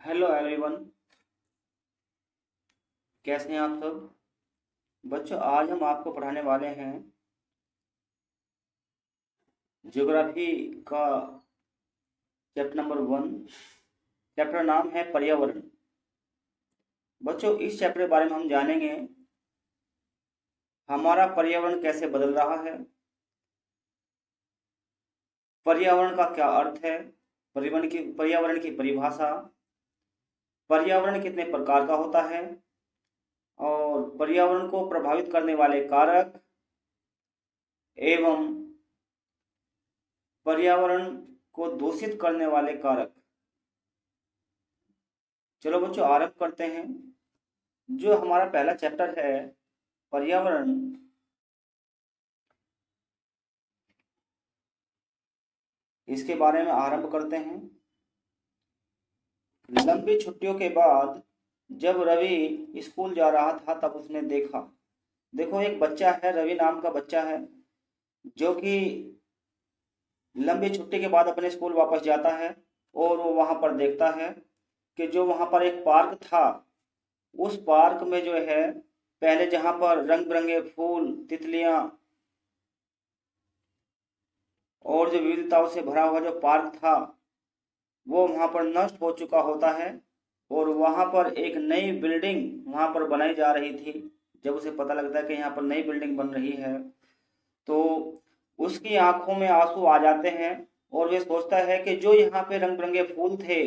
Hello everyone. कैसे हैं आप सब बच्चों? आज हम आपको पढ़ाने वाले हैं ज्योग्राफी का चैप्टर नंबर 1। चैप्टर नाम है पर्यावरण। बच्चों, इस चैप्टर के बारे में हम जानेंगे हमारा पर्यावरण कैसे बदल रहा है, पर्यावरण का क्या अर्थ है, पर्यावरण की परिभाषा, पर्यावरण कितने प्रकार का होता है और पर्यावरण को प्रभावित करने वाले कारक एवं पर्यावरण को दूषित करने वाले कारक। चलो बच्चों, आरंभ करते हैं। जो हमारा पहला चैप्टर है पर्यावरण, इसके बारे में आरंभ करते हैं। लंबी छुट्टियों के बाद जब रवि स्कूल जा रहा था तब उसने देखो एक बच्चा है, रवि नाम का बच्चा है, जो कि लंबी छुट्टी के बाद अपने स्कूल वापस जाता है और वो वहां पर देखता है कि जो वहां पर एक पार्क था, उस पार्क में जो है पहले जहां पर रंग बिरंगे फूल, तितलियां और जो विविधताओं से भरा हुआ जो पार्क था वो वहां पर नष्ट हो चुका होता है और वहां पर एक नई बिल्डिंग वहां पर बनाई जा रही थी। जब उसे पता लगता है कि यहाँ पर नई बिल्डिंग बन रही है तो उसकी आंखों में आंसू आ जाते हैं और वे सोचता है कि जो यहाँ पे रंग बिरंगे फूल थे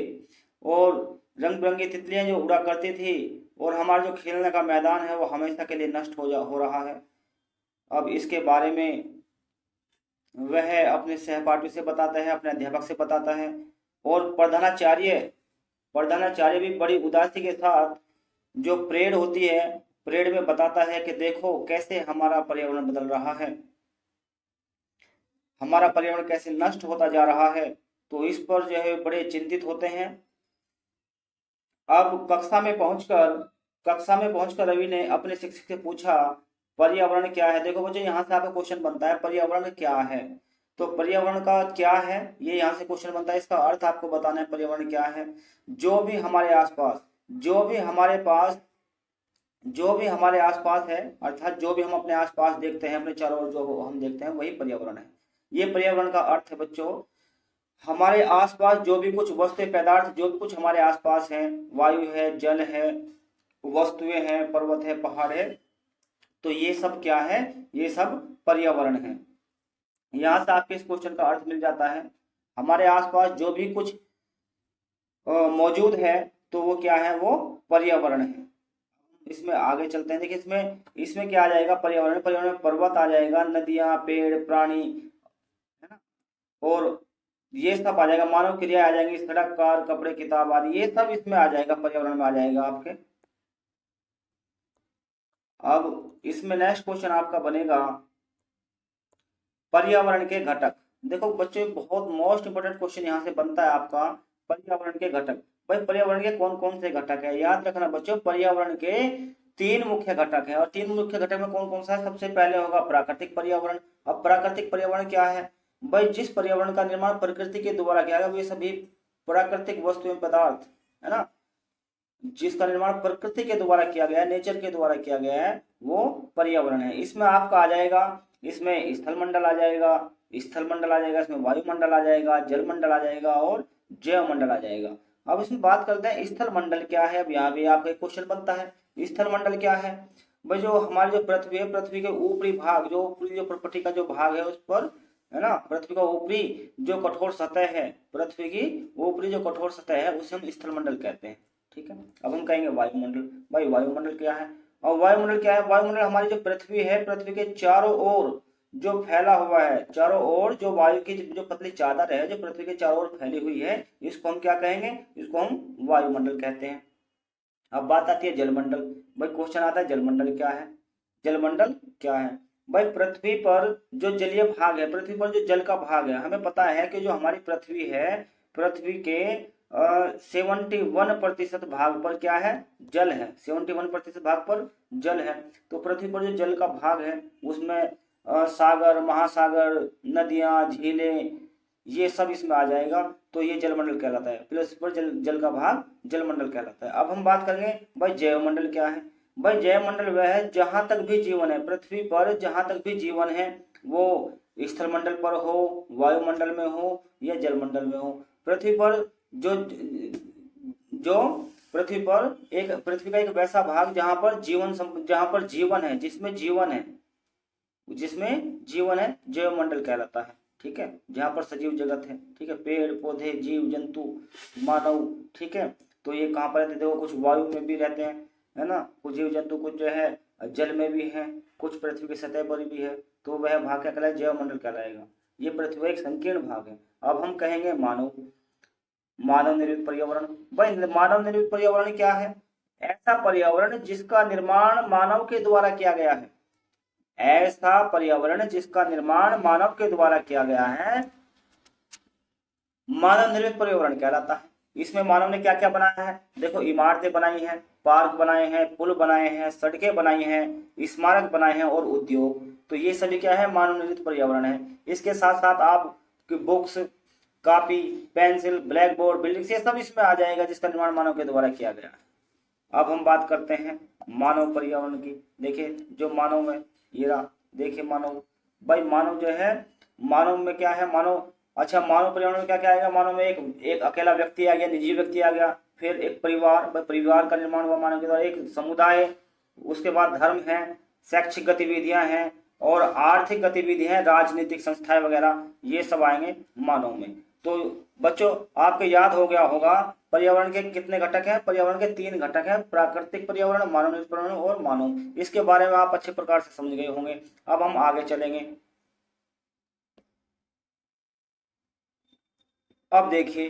और रंग बिरंगी तितलियां जो उड़ा करती थी और हमारा जो खेलने का मैदान है वो हमेशा के लिए नष्ट हो रहा है। अब इसके बारे में वह अपने सहपाठी से बताता है, अपने अध्यापक से बताता है और प्रधानाचार्य भी बड़ी उदासी के साथ जो परेड होती है, परेड में बताता है कि देखो कैसे हमारा पर्यावरण बदल रहा है, हमारा पर्यावरण कैसे नष्ट होता जा रहा है। तो इस पर जो है बड़े चिंतित होते हैं। अब कक्षा में पहुंचकर रवि ने अपने शिक्षक से पूछा पर्यावरण क्या है। देखो बच्चों, यहाँ से आपका क्वेश्चन बनता है पर्यावरण क्या है। तो पर्यावरण का क्या है, ये यहाँ से क्वेश्चन बनता है, इसका अर्थ आपको बताना है पर्यावरण क्या है। जो भी हमारे आसपास जो भी हमारे पास जो भी हमारे आसपास है, अर्थात जो भी हम अपने आसपास देखते हैं, अपने चारों ओर जो हम देखते हैं वही पर्यावरण है। ये पर्यावरण का अर्थ है बच्चों। हमारे आसपास जो भी कुछ वस्तु पदार्थ जो भी कुछ हमारे आसपास है, वायु है, जल है, वस्तुएं हैं, पर्वत है, पहाड़ है, तो ये सब क्या है? ये सब पर्यावरण है। यहाँ से आपके इस क्वेश्चन का अर्थ मिल जाता है। हमारे आसपास जो भी कुछ मौजूद है तो वो क्या है? वो पर्यावरण है। इसमें आगे चलते हैं। देखिए इसमें इसमें क्या आ जाएगा? पर्यावरण में पर्वत आ जाएगा, नदियां, पेड़, प्राणी, है ना, और ये सब आ जाएगा। मानव क्रिया आ जाएंगी, सड़क, कार, कपड़े, किताब आदि, ये सब इसमें आ जाएगा, पर्यावरण में आ जाएगा आपके। अब इसमें नेक्स्ट क्वेश्चन आपका बनेगा पर्यावरण के घटक। देखो बच्चों, बहुत मोस्ट इंपोर्टेंट क्वेश्चन यहाँ से बनता है आपका, पर्यावरण के घटक। भाई पर्यावरण के कौन कौन से घटक है? याद रखना बच्चों, पर्यावरण के 3 मुख्य घटक है और 3 मुख्य घटक में कौन कौन सा है? सबसे पहले होगा प्राकृतिक पर्यावरण। अब प्राकृतिक पर्यावरण क्या है? भाई जिस पर्यावरण का निर्माण प्रकृति के द्वारा किया गया, वे सभी प्राकृतिक वस्तु एवं पदार्थ, है ना, जिसका निर्माण प्रकृति के द्वारा किया गया है, नेचर के द्वारा किया गया है, वो पर्यावरण है। इसमें आपका आ जाएगा, इसमें स्थल मंडल आ जाएगा, इसमें वायुमंडल आ जाएगा, जल मंडल आ जाएगा और जैव मंडल आ जाएगा। अब इसमें बात करते हैं स्थल मंडल क्या है। अब यहाँ भी आपका एक क्वेश्चन बनता है, स्थल मंडल क्या है? भाई जो हमारी जो पृथ्वी है, पृथ्वी के ऊपरी भाग, जो ऊपरी जो प्रॉपर्टी का जो भाग है उस पर, है ना, पृथ्वी का ऊपरी जो कठोर सतह है, पृथ्वी की ऊपरी जो कठोर सतह है उसे हम स्थल मंडल कहते हैं। ठीक है। अब हम कहेंगे वायुमंडल। भाई वायुमंडल क्या है? और वायुमंडल क्या है? वायुमंडल हमारी जो पृथ्वी है, पृथ्वी के चारों ओर जो फैला हुआ है, चारों ओर जो वायु की जो पतली चादर है जो पृथ्वी के चारों ओर फैली हुई है, इसको हम क्या कहेंगे? इसको हम वायुमंडल कहते हैं। अब बात आती है जलमंडल। भाई क्वेश्चन आता है जलमंडल क्या है? जलमंडल क्या है? भाई पृथ्वी पर जो जलीय भाग है, पृथ्वी पर जो जल का भाग है, हमें पता है कि जो हमारी पृथ्वी है, पृथ्वी के 71% भाग पर क्या है? जल है। 71% भाग पर जल है। तो पृथ्वी पर जो जल का भाग है उसमें सागर, महासागर, नदियां, झीलें, ये सब इसमें आ जाएगा, तो ये जलमंडल कहलाता है। पृथ्वी पर जल का भाग जलमंडल कहलाता है। अब हम बात करेंगे भाई जैवमंडल क्या है। भाई जैवमंडल वह है जहां तक भी जीवन है, पृथ्वी पर जहां तक भी जीवन है, वो स्थल मंडल पर हो, वायुमंडल में हो या जलमंडल में हो। पृथ्वी पर जो जो पृथ्वी का एक वैसा भाग जहां पर जीवन है, जिसमें जीवन है, जैवमंडल कहलाता है। ठीक है, जहां पर सजीव जगत है। ठीक है, पेड़ पौधे, जीव जंतु, मानव। ठीक है, तो ये कहाँ पर रहते हैं, देखो कुछ वायु में भी रहते हैं, है ना, कुछ जीव जंतु, कुछ जो है जल में भी है, कुछ पृथ्वी की सतह पर भी है, तो वह भाग क्या कहलाएगा, जैवमंडल कहलाएगा। ये पृथ्वी का एक संकीर्ण भाग है। अब हम कहेंगे मानव निर्मित पर्यावरण। भाई मानव निर्मित पर्यावरण क्या है, ऐसा पर्यावरण जिसका निर्माण मानव के द्वारा किया गया है। ऐसा पर्यावरण जिसका निर्माण मानव के द्वारा किया गया है, मानव निर्मित पर्यावरण कहलाता है। इसमें मानव ने क्या क्या बनाया है, देखो इमारतें बनाई हैं, पार्क बनाए हैं, पुल बनाए हैं, सड़कें बनाई हैं, स्मारक बनाए हैं और उद्योग। तो ये सभी क्या है, मानव निर्मित पर्यावरण है। इसके साथ साथ आप books, copy, pencil, black board, building, ये सब इसमें आ जाएगा जिसका निर्माण मानव के द्वारा किया गया है। अब हम बात करते हैं मानव पर्यावरण की। देखिए जो मानव है, ये रहा, देखिए मानव। भाई मानव जो है, मानव में क्या है, अच्छा मानव पर्यावरण में क्या क्या आएगा, मानव में एक अकेला व्यक्ति आ गया, निजी व्यक्ति आ गया, फिर एक परिवार का निर्माण हुआ मानव के द्वारा, एक समुदाय, उसके बाद धर्म है, शैक्षिक गतिविधियां हैं और आर्थिक गतिविधियां हैं, राजनीतिक संस्थाएं वगैरह, ये सब आएंगे मानव में। तो बच्चों आपको याद हो गया होगा पर्यावरण के कितने घटक हैं, पर्यावरण के 3 घटक हैं, प्राकृतिक पर्यावरण, मानव निर्मित पर्यावरण और मानव। इसके बारे में आप अच्छे प्रकार से समझ गए होंगे। अब हम आगे चलेंगे। अब देखिए,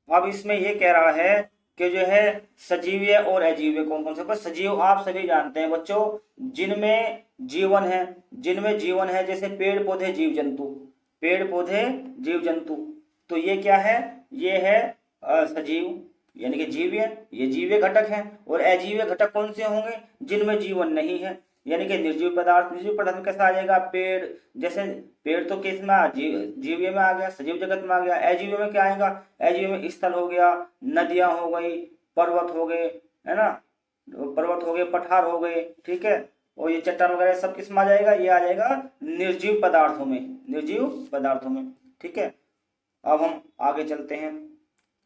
अब इसमें ये कह रहा है कि जो है सजीवीय और अजीवीय कौन कौन से। पर सजीव आप सभी जानते हैं बच्चों, जिनमें जीवन है जैसे पेड़ पौधे जीव जंतु, तो ये क्या है, ये है सजीव यानी कि जीवीय, ये जीवीय घटक हैं। और अजीवीय घटक कौन से होंगे, जिनमें जीवन नहीं है, यानी कि निर्जीव पदार्थ में कैसा आ जाएगा, पेड़, जैसे पेड़ तो किस में जीवीय में आ गया, सजीव जगत में आ गया। अजीवीय में क्या आएगा, अजीवीय में स्थल हो गया, नदियां हो गई, पर्वत हो गए, है ना, पर्वत हो गए, पठार हो गए। ठीक है, और ये चट्टान वगैरह सब किस में आ जाएगा, ये आ जाएगा निर्जीव पदार्थों में। ठीक है, अब हम आगे चलते हैं।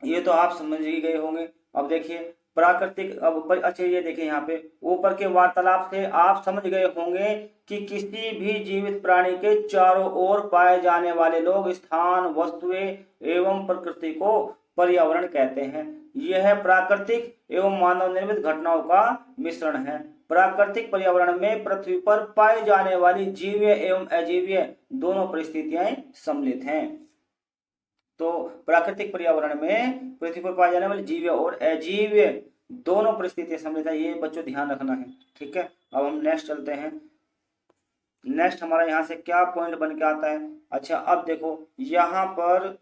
ये तो आप समझ ही गए होंगे। अब देखिए प्राकृतिक, अब अच्छा ये देखिए यहाँ पे ऊपर के वार्तालाप से आप समझ गए होंगे कि किसी भी जीवित प्राणी के चारों ओर पाए जाने वाले लोग, स्थान, वस्तुएं एवं प्रकृति को पर्यावरण कहते हैं। यह प्राकृतिक एवं मानव निर्मित घटनाओं का मिश्रण है। प्राकृतिक पर्यावरण में पृथ्वी पर पाई जाने वाली जीवीय एवं अजीवीय दोनों परिस्थितियां सम्मिलित हैं। तो प्राकृतिक पर्यावरण में पृथ्वी पर पाए जाने वाले जीव और अजीव दोनों परिस्थितियां सम्मिलित है, ये बच्चों ध्यान रखना है। ठीक है, अब हम नेक्स्ट चलते हैं। नेक्स्ट हमारा यहाँ से क्या पॉइंट बन के आता है। अच्छा अब देखो यहाँ पर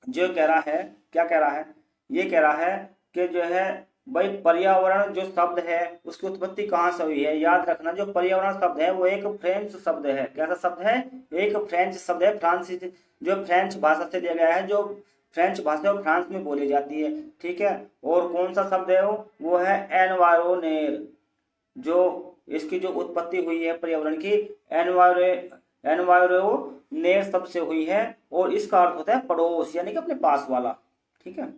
जो कह रहा है, क्या कह रहा है, ये कह रहा है कि जो है भाई पर्यावरण जो शब्द है उसकी उत्पत्ति कहाँ से हुई है। याद रखना जो पर्यावरण शब्द है वो एक फ्रेंच शब्द है। कैसा शब्द है, एक फ्रेंच शब्द है, फ्रांसीसी, जो फ्रेंच भाषा से दिया गया है, जो फ्रेंच भाषा वो फ्रांस में बोली जाती है। ठीक है, और कौन सा शब्द है वो है एनवायरोनेर। जो इसकी जो उत्पत्ति हुई है पर्यावरण की, एनवायरोनेर शब्द से हुई है और इसका अर्थ होता है पड़ोस, यानी कि अपने पास वाला। ठीक है,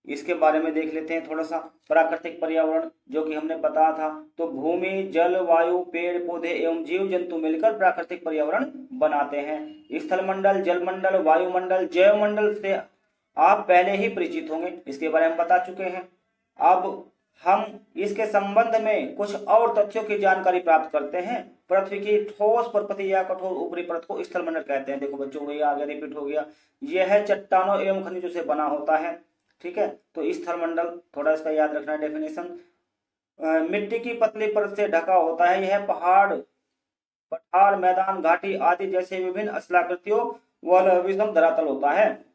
इसके बारे में देख लेते हैं थोड़ा सा। प्राकृतिक पर्यावरण जो कि हमने बताया था, तो भूमि, जल, वायु, पेड़ पौधे एवं जीव जंतु मिलकर प्राकृतिक पर्यावरण बनाते हैं। स्थल मंडल, जल मंडल, वायुमंडल, जैव मंडल से आप पहले ही परिचित होंगे, इसके बारे में बता चुके हैं। अब हम इसके संबंध में कुछ और तथ्यों की जानकारी प्राप्त करते हैं। पृथ्वी की ठोस परपति या कठोर ऊपरी परत को स्थल मंडल कहते हैं। देखो बच्चों वही आगे रिपीट हो गया, यह चट्टानों एवं खनिजों से बना होता है। ठीक है, तो स्थल मंडल थोड़ा इसका याद रखना डेफिनेशन। मिट्टी की पतली परत से ढका होता है। यह पहाड़, पठार, मैदान, घाटी आदि जैसे विभिन्न स्थलाकृतियों वाला विषम धरातल होता है।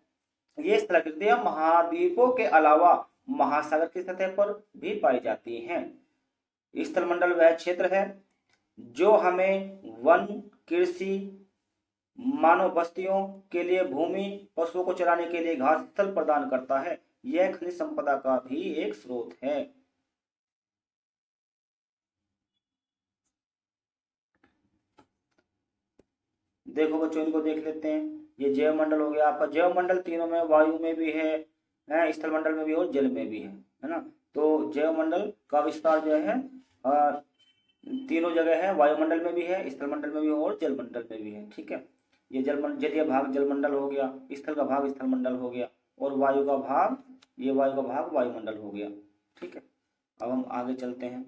ये स्थलाकृतियां महाद्वीपों के अलावा महासागर की सतह पर भी पाई जाती हैं। स्थल मंडल वह क्षेत्र है जो हमें वन, कृषि, मानव बस्तियों के लिए भूमि, पशुओं को चराने के लिए घास स्थल प्रदान करता है। यह खनिज संपदा का भी एक स्रोत है। देखो बच्चों, इनको देख लेते हैं। ये जैव मंडल हो गया आपका। जैव मंडल तीनों में, वायु में भी है, स्थल मंडल में भी और जल में भी है ना। तो जैव मंडल का विस्तार जो है तीनों जगह है, वायुमंडल में भी है, स्थल मंडल में भी और जल मंडल में भी है। ठीक है, ये जलीय भाग जल मंडल हो गया, स्थल का भाग स्थल मंडल हो गया, और वायु का भाग, ये वायु का भाग वायुमंडल हो गया। ठीक है, अब हम आगे चलते हैं,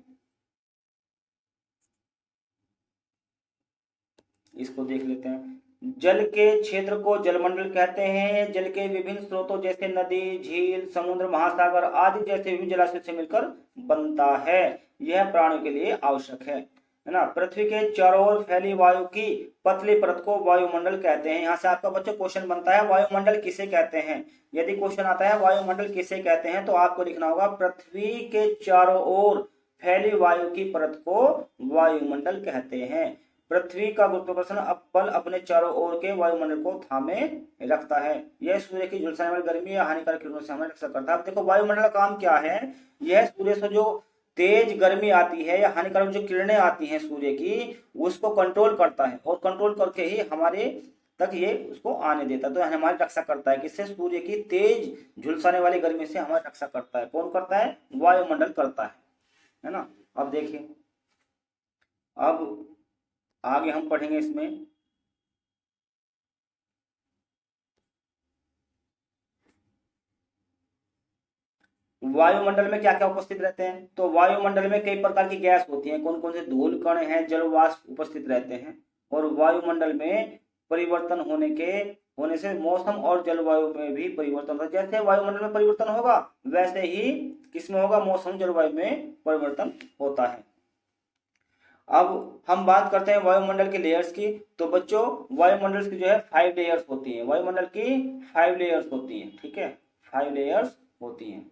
इसको देख लेते हैं। जल के क्षेत्र को जलमंडल कहते हैं। जल के विभिन्न स्रोतों जैसे नदी, झील, समुद्र, महासागर आदि जैसे विभिन्न जलाशय से मिलकर बनता है। यह प्राणियों के लिए आवश्यक है ना। पृथ्वी के चारों ओर फैली वायु की पतली परत को वायुमंडल कहते हैं। यहाँ से आपका बच्चों क्वेश्चन बनता है, वायुमंडल किसे कहते हैं। यदि क्वेश्चन आता है वायुमंडल किसे कहते हैं, तो आपको लिखना होगा पृथ्वी के चारों ओर फैली वायु की परत को वायुमंडल कहते हैं। पृथ्वी का गुरुत्वाकर्षण बल अपने चारों ओर के वायुमंडल को थामे रखता है। यह सूर्य की झुलसाने वाली गर्मी या हानिकारक किरणों से हमें रक्षा करता है। देखो वायुमंडल का काम क्या है, यह सूर्य से जो तेज गर्मी आती है या हानिकारक जो किरणें आती हैं सूर्य की, उसको कंट्रोल करता है, और कंट्रोल करके ही हमारे तक ये उसको आने देता है। तो हमारी रक्षा करता है, किससे, सूर्य की तेज झुलसाने वाली गर्मी से हमारी रक्षा करता है। कौन करता है, वायुमंडल करता है ना। अब देखिए, अब आगे हम पढ़ेंगे इसमें। वायुमंडल में क्या क्या उपस्थित रहते हैं, तो वायुमंडल में कई प्रकार की गैस होती हैं। कौन कौन से, धूल कण हैं, जल वाष्प उपस्थित रहते हैं। और वायुमंडल में परिवर्तन होने से मौसम और जलवायु में भी परिवर्तन होता है। जैसे वायुमंडल में परिवर्तन होगा, वैसे ही किसमें होगा, मौसम जलवायु में परिवर्तन होता है। अब हम बात करते हैं वायुमंडल के लेयर्स की। तो बच्चों, वायुमंडल की जो है 5 लेयर्स होती हैं। वायुमंडल की 5 लेयर्स होती हैं। ठीक है, 5 लेयर्स होती हैं।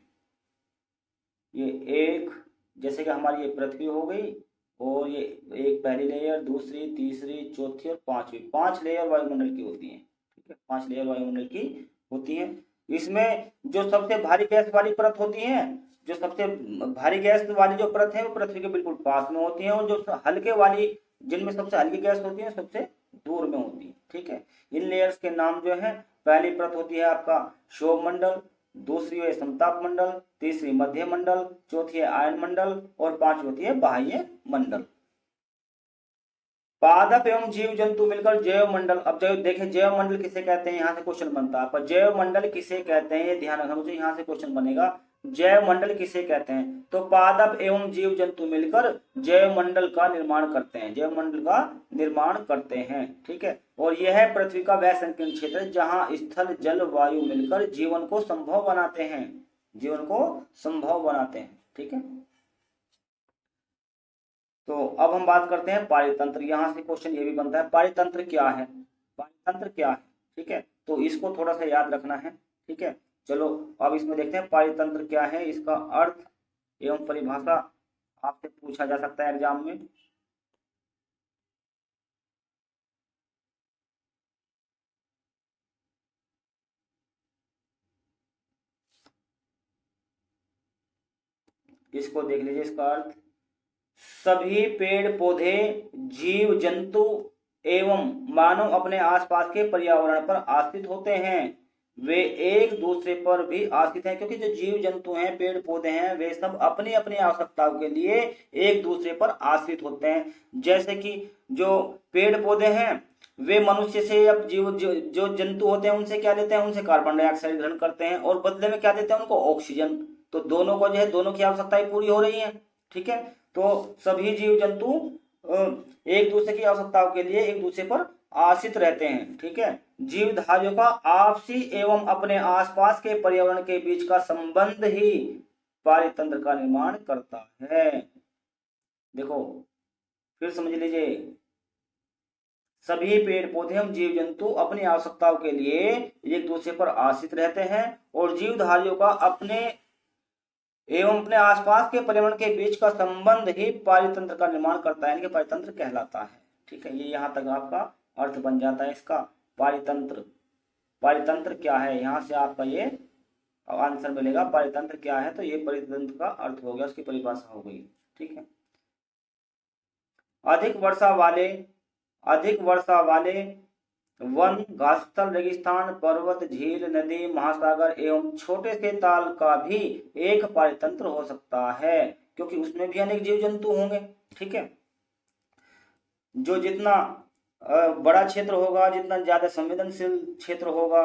ये एक, जैसे कि हमारी ये पृथ्वी हो गई, और ये एक पहली लेयर, दूसरी, तीसरी, चौथी और पांचवी, 5 लेयर वायुमंडल की होती हैं। ठीक है, 5 लेयर वायुमंडल की होती हैं। इसमें जो सबसे भारी गैस वाली परत होती है, जो सबसे भारी गैस वाली जो परत है, वो पृथ्वी के बिल्कुल पास में होती है, और जो हल्के वाली, जिनमें सबसे हल्की गैस होती है, सबसे दूर में होती है। ठीक है, इन लेयर्स के नाम जो है, पहली परत होती है आपका क्षोभ मंडल, दूसरी है समताप मंडल, तीसरी मध्य मंडल, चौथी है आयन मंडल, और पांचवी होती है बाह्य मंडल। पादप एवं जीव जंतु मिलकर जैव मंडल। अब जैव देखें, जैव मंडल किसे कहते हैं, यहाँ से क्वेश्चन बनता है। पर जैव मंडल किसे कहते हैं, ये ध्यान रखना मुझे, यहाँ से क्वेश्चन बनेगा, जैव मंडल किसे कहते हैं। तो पादप एवं जीव जंतु मिलकर जैव मंडल का निर्माण करते हैं, जैव मंडल का निर्माण करते हैं। ठीक है, और यह पृथ्वी का वह संकीर्ण क्षेत्र है जहां स्थल जल वायु मिलकर जीवन को संभव बनाते हैं, जीवन को संभव बनाते हैं। ठीक है, तो अब हम बात करते हैं पारितंत्र। यहां से क्वेश्चन ये भी बनता है, पारितंत्र क्या है, पारितंत्र क्या है। ठीक है, तो इसको थोड़ा सा याद रखना है। ठीक है, चलो अब इसमें देखते हैं पारितंत्र क्या है, इसका अर्थ एवं परिभाषा आपसे पूछा जा सकता है एग्जाम में। इसको देख लीजिए, इसका अर्थ, सभी पेड़ पौधे, जीव जंतु एवं मानव अपने आसपास के पर्यावरण पर आश्रित होते हैं। वे एक दूसरे पर भी आश्रित हैं, क्योंकि जो जीव जंतु हैं, पेड़ पौधे हैं, वे सब अपनी अपनी आवश्यकताओं के लिए एक दूसरे पर आश्रित होते हैं। जैसे कि जो पेड़ पौधे हैं, वे मनुष्य से, अब जीव जो जंतु होते हैं, उनसे क्या लेते हैं, उनसे कार्बन डाइऑक्साइड ग्रहण करते हैं, और बदले में क्या देते हैं उनको, ऑक्सीजन। तो दोनों को जो है, दोनों की आवश्यकताएं पूरी हो रही है। ठीक है, तो सभी जीव जंतु एक दूसरे की आवश्यकताओं के लिए एक दूसरे पर आश्रित रहते हैं। ठीक है, जीवधारियों का आपसी एवं अपने आसपास के पर्यावरण के बीच का संबंध ही पारितंत्र का निर्माण करता है। देखो फिर समझ लीजिए, सभी पेड़ पौधे एवं जीव जंतु अपनी आवश्यकताओं के लिए एक दूसरे पर आश्रित रहते हैं, और जीवधारियों का अपने एवं अपने आसपास के पर्यावरण के बीच का संबंध ही पारितंत्र का निर्माण करता है, यानी कि पारितंत्र कहलाता है। ठीक है, ये यहाँ तक आपका अर्थ बन जाता है इसका पारितंत्र। पारितंत्र क्या है, यहाँ से आपका ये आंसर मिलेगा। पारितंत्र क्या है, तो ये पारितंत्र का अर्थ हो गया, उसकी परिभाषा हो गई। ठीक है। अधिक वर्षा वाले वन, घासस्थल, रेगिस्तान, पर्वत, झील, नदी, महासागर एवं छोटे से ताल का भी एक पारितंत्र हो सकता है, क्योंकि उसमें भी अनेक जीव जंतु होंगे। ठीक है। जो जितना बड़ा क्षेत्र होगा, जितना ज्यादा संवेदनशील क्षेत्र होगा,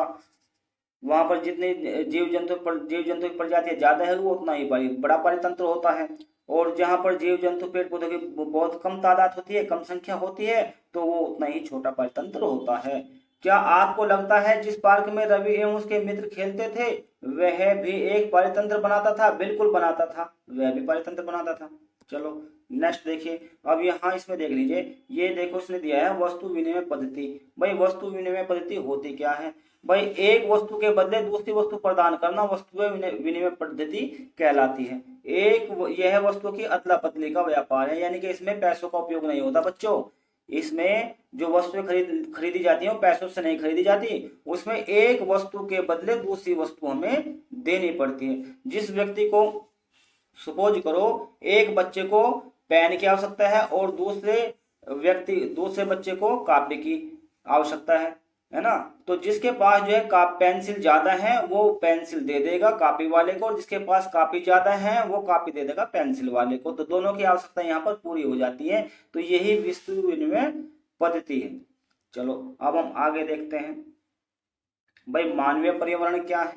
वहां पर जितने जीव जंतु की प्रजातियां ज्यादा है, वो उतना ही बड़ा पारितंत्र होता है। और जहां पर जीव जंतु पेड़ पौधों की बहुत कम तादाद होती है, कम संख्या होती है, तो वो उतना ही छोटा पारितंत्र होता है। क्या आपको लगता है जिस पार्क में रवि एवं उसके मित्र खेलते थे वह भी एक पारितंत्र बनाता था? बिल्कुल बनाता था, वह भी पारितंत्र बनाता था। चलो नेक्स्ट देखिए। अब यहाँ इसमें देख लीजिए, ये देखो उसने दिया है वस्तु विनिमय पद्धति। भाई वस्तु विनिमय पद्धति होती क्या है? भाई एक वस्तु के बदले दूसरी वस्तु प्रदान करना वस्तु विनिमय पद्धति कहलाती है। यह वस्तु की अदला बदली का व्यापार है, यानी कि इसमें पैसों का उपयोग नहीं होता बच्चों। इसमें जो वस्तुएं खरीदी जाती हैं वो पैसों से नहीं खरीदी जाती, उसमें एक वस्तु के बदले दूसरी वस्तु हमें देनी पड़ती है। जिस व्यक्ति को, सपोज करो एक बच्चे को पेन की आवश्यकता है और दूसरे बच्चे को कॉपी की आवश्यकता है ना, तो जिसके पास जो है पेंसिल ज्यादा है वो पेंसिल दे देगा कॉपी वाले को, और जिसके पास कॉपी ज्यादा है वो कॉपी दे देगा पेंसिल वाले को। तो दोनों की आवश्यकता यहाँ पर पूरी हो जाती है। तो यही वस्तु विनिमय पद्धति है। चलो अब हम आगे देखते हैं। भाई मानवीय पर्यावरण क्या है,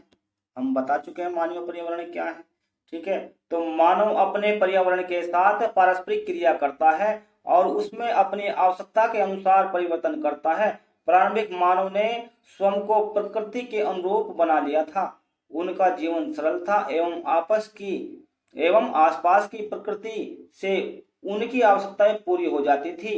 हम बता चुके हैं मानवीय पर्यावरण क्या है। ठीक है। तो मानव अपने पर्यावरण के साथ पारस्परिक क्रिया करता है और उसमें अपनी आवश्यकता के अनुसार परिवर्तन करता है। प्रारंभिक मानव ने स्वयं को प्रकृति के अनुरूप बना लिया था। उनका जीवन सरल था एवं आसपास की प्रकृति से उनकी आवश्यकताएं पूरी हो जाती थी।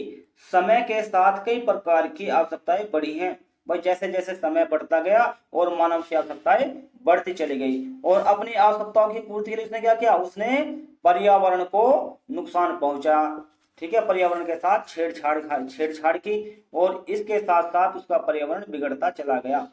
समय के साथ कई प्रकार की आवश्यकताएं बढ़ी हैं। भाई जैसे जैसे समय बढ़ता गया और मानव की आवश्यकताएं बढ़ती चली गई, और अपनी आवश्यकताओं की पूर्ति के लिए उसने क्या किया, उसने पर्यावरण को नुकसान पहुंचा। ठीक है। पर्यावरण के साथ छेड़छाड़ की और इसके साथ साथ उसका पर्यावरण बिगड़ता चला गया।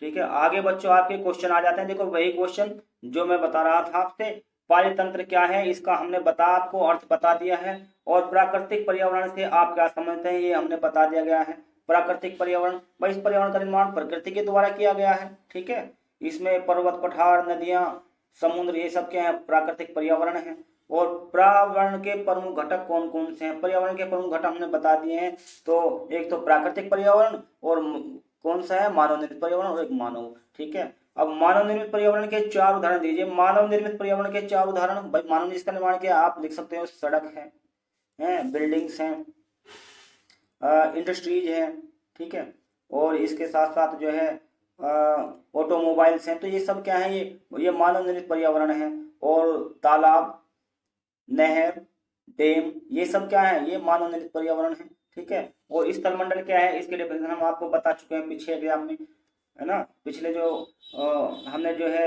ठीक है। आगे बच्चों आपके क्वेश्चन आ जाते हैं। देखो वही क्वेश्चन जो मैं बता रहा था आपसे, पारितंत्र क्या है इसका हमने आपको अर्थ बता दिया है, और प्राकृतिक पर्यावरण से आप क्या समझते हैं ये हमने बता दिया गया है। प्राकृतिक पर्यावरण, भाई इस पर्यावरण का निर्माण प्रकृति के द्वारा किया गया है। ठीक है। इसमें पर्वत, पठार, नदियां, समुद्र, ये सब क्या है, प्राकृतिक पर्यावरण है। और पर्यावरण के प्रमुख घटक कौन कौन से हैं? पर्यावरण के प्रमुख घटक हमने बता दिए हैं। तो एक तो प्राकृतिक पर्यावरण, और कौन सा है, मानव निर्मित पर्यावरण, और एक मानव। ठीक है। अब मानव निर्मित पर्यावरण के 4 उदाहरण दीजिए। मानव निर्मित पर्यावरण के 4 उदाहरण। भाई मानव ने इसका निर्माण किया, आप लिख सकते हो सड़क है, बिल्डिंग्स हैं, इंडस्ट्रीज हैं। ठीक है। और इसके साथ साथ जो है ऑटोमोबाइल्स हैं। तो ये सब क्या है, ये मानव निर्मित पर्यावरण है। और तालाब, नहर, डैम, ये सब क्या है, ये मानव निर्मित पर्यावरण है। ठीक है। और स्थलमंडल क्या है, इसके डेफिनेशन हम आपको बता चुके हैं पिछले एग्जाम में, है ना। पिछले जो हमने जो है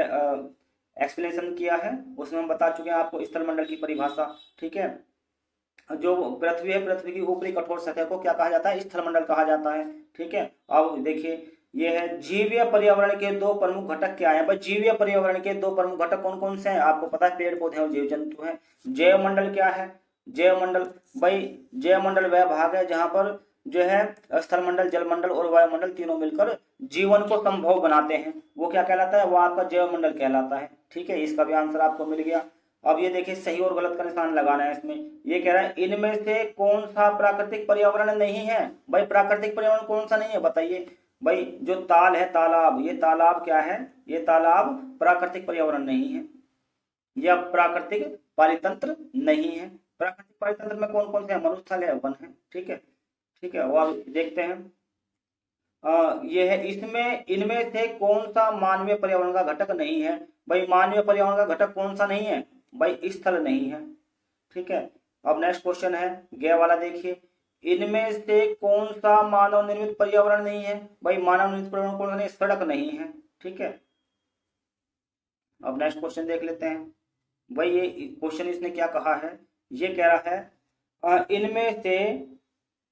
एक्सप्लेनेशन किया है उसमें हम बता चुके हैं आपको स्थलमंडल की परिभाषा। ठीक है। जो पृथ्वी है, पृथ्वी की ऊपरी कठोर सतह को क्या कहा जाता है, स्थलमंडल कहा जाता है। ठीक है। अब देखिए ये है जीवीय पर्यावरण के 2 प्रमुख घटक क्या है। भाई जीवीय पर्यावरण के 2 प्रमुख घटक कौन कौन से हैं, आपको पता है, पेड़ पौधे और जीव जंतु हैं। जैव क्या है, जैवमंडल, भाई जैवमंडल वह भाग है जहां पर जो है स्थलमंडल, जलमंडल और वायुमंडल तीनों मिलकर जीवन को संभव बनाते हैं, वो क्या कहलाता है, वो आपका जैवमंडल कहलाता है। ठीक है। इसका भी आंसर आपको मिल गया। अब ये देखिए सही और गलत का निशान लगाना है इसमें। ये कह रहा है इनमें से कौन सा प्राकृतिक पर्यावरण नहीं है। भाई प्राकृतिक पर्यावरण कौन सा नहीं है बताइए। भाई जो ताल है, तालाब, ये तालाब क्या है, ये तालाब प्राकृतिक पर्यावरण नहीं है, या प्राकृतिक पारितंत्र नहीं है। प्राकृतिक पारितंत्र में कौन कौन से हैं, मरुस्थल है, वन है। ठीक है। ठीक है। वो अब देखते हैं। ये है इसमें इनमें से कौन सा मानवीय पर्यावरण का घटक नहीं है। भाई मानवीय पर्यावरण का घटक कौन सा नहीं है, भाई स्थल नहीं है। ठीक है। अब नेक्स्ट क्वेश्चन है गे वाला, देखिए इनमें से कौन सा मानव निर्मित पर्यावरण नहीं है। भाई मानव निर्मित पर्यावरण कौन सा नहीं, सड़क नहीं है। ठीक है। अब नेक्स्ट क्वेश्चन देख लेते हैं। भाई ये क्वेश्चन इसने क्या कहा है, ये कह रहा है इनमें से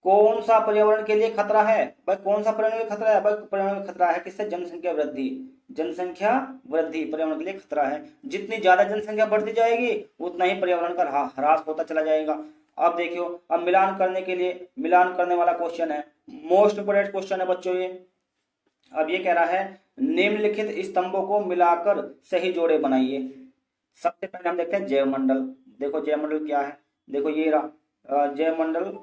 कौन सा पर्यावरण के लिए खतरा है। भाई कौन सा पर्यावरण के लिए खतरा है, भाई पर्यावरण में खतरा है किससे, जनसंख्या वृद्धि। जनसंख्या वृद्धि पर्यावरण के लिए खतरा है। जितनी ज्यादा जनसंख्या बढ़ती जाएगी उतना ही पर्यावरण का ह्रास होता चला जाएगा। अब देखियो, अब मिलान करने के लिए, मिलान करने वाला क्वेश्चन है, मोस्ट इंपोर्टेंट क्वेश्चन है बच्चों ये। अब ये कह रहा है निम्नलिखित स्तंभों को मिलाकर सही जोड़े बनाइए। सबसे पहले हम देखते हैं जैवमंडल। देखो जैवमंडल क्या है, देखो ये रहा जैवमंडल,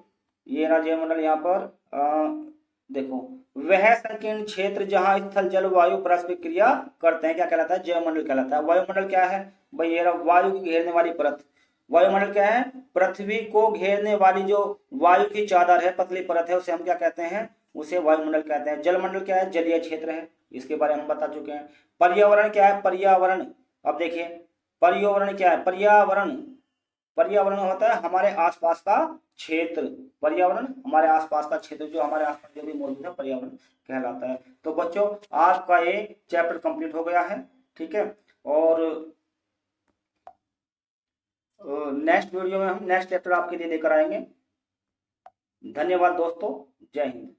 ये रहा जैवमंडल यहाँ पर देखो, वह संकीर्ण क्षेत्र जहां स्थल जल वायु परस्पर क्रिया करते हैं क्या कहलाता है, जैवमंडल कहलाता है। वायुमंडल क्या है भाई, ये रहा वायु की घेरने वाली परत। वायुमंडल क्या है, पृथ्वी को घेरने वाली जो वायु की चादर है, पतली परत है, उसे हम क्या कहते हैं, उसे वायुमंडल कहते हैं। जलमंडल क्या है, जलीय क्षेत्र है, इसके बारे में हम बता चुके हैं। पर्यावरण क्या है, पर्यावरण, अब देखिए पर्यावरण क्या है, पर्यावरण, पर्यावरण होता है हमारे आसपास का क्षेत्र। पर्यावरण हमारे आसपास का क्षेत्र, जो हमारे आसपास जो भी मौजूद है पर्यावरण कहलाता है। तो बच्चों आपका ये चैप्टर कंप्लीट हो गया है, ठीक है। और नेक्स्ट वीडियो में हम नेक्स्ट चैप्टर आपके लिए लेकर आएंगे। धन्यवाद दोस्तों, जय हिंद।